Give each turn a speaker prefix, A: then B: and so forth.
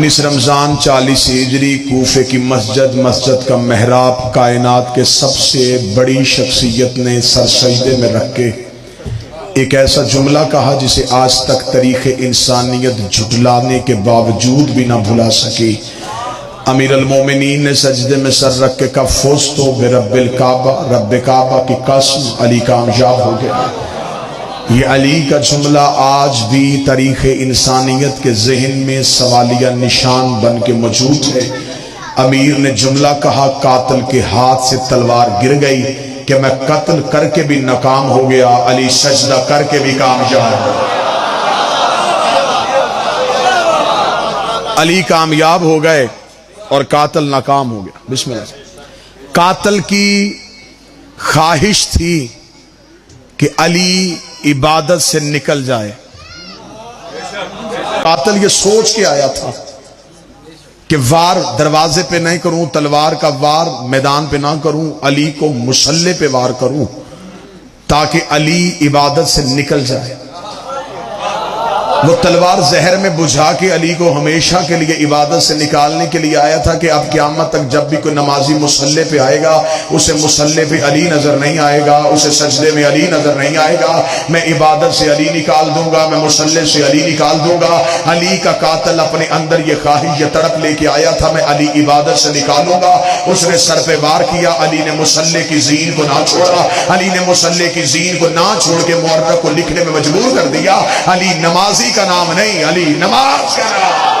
A: 19 رمضان 40 ہجری کوفے کی مسجد کا محراب کائنات کے سب سے بڑی شخصیت نے سر سجدے میں رکھ کے ایک ایسا جملہ کہا جسے آج تک تاریخ انسانیت جھٹلانے کے باوجود بھی نہ بھلا سکی۔ امیر المومنین نے سجدے میں سر رکھ کے کہا فزتو برب الکعبہ، رب کعبہ کی قسم علی کامیاب ہو گیا۔ یہ علی کا جملہ آج بھی تاریخ انسانیت کے ذہن میں سوالیہ نشان بن کے موجود ہے۔ امیر نے جملہ کہا، قاتل کے ہاتھ سے تلوار گر گئی کہ میں قتل کر کے بھی ناکام ہو گیا، علی سجدہ کر کے بھی کامیاب ہو گیا۔ علی کامیاب ہو گئے اور قاتل ناکام ہو گیا۔ بسم اللہ۔ قاتل کی خواہش تھی کہ علی عبادت سے نکل جائے۔ قاتل یہ سوچ کے آیا تھا کہ وار دروازے پہ نہیں کروں، تلوار کا وار میدان پہ نہ کروں، علی کو مصلی پہ وار کروں تاکہ علی عبادت سے نکل جائے۔ وہ تلوار زہر میں بجھا کے علی کو ہمیشہ کے لیے عبادت سے نکالنے کے لیے آیا تھا کہ اب قیامت تک جب بھی کوئی نمازی مصلی پہ آئے گا اسے مصلی پہ علی نظر نہیں آئے گا، اسے سجدے میں علی نظر نہیں آئے گا۔ میں عبادت سے علی نکال دوں گا، میں مصلی سے علی نکال دوں گا۔ علی کا قاتل اپنے اندر یہ خواہش یہ تڑپ لے کے آیا تھا میں علی عبادت سے نکالوں گا۔ اس نے سر پہ وار کیا، علی نے مصلی کی زین کو نہ چھوڑا، علی نے مصلی کی زین کو نہ چھوڑ کے مورخ کو لکھنے میں مجبور کر دیا، علی نمازی کا نام نہیں، علی نماز کا نام۔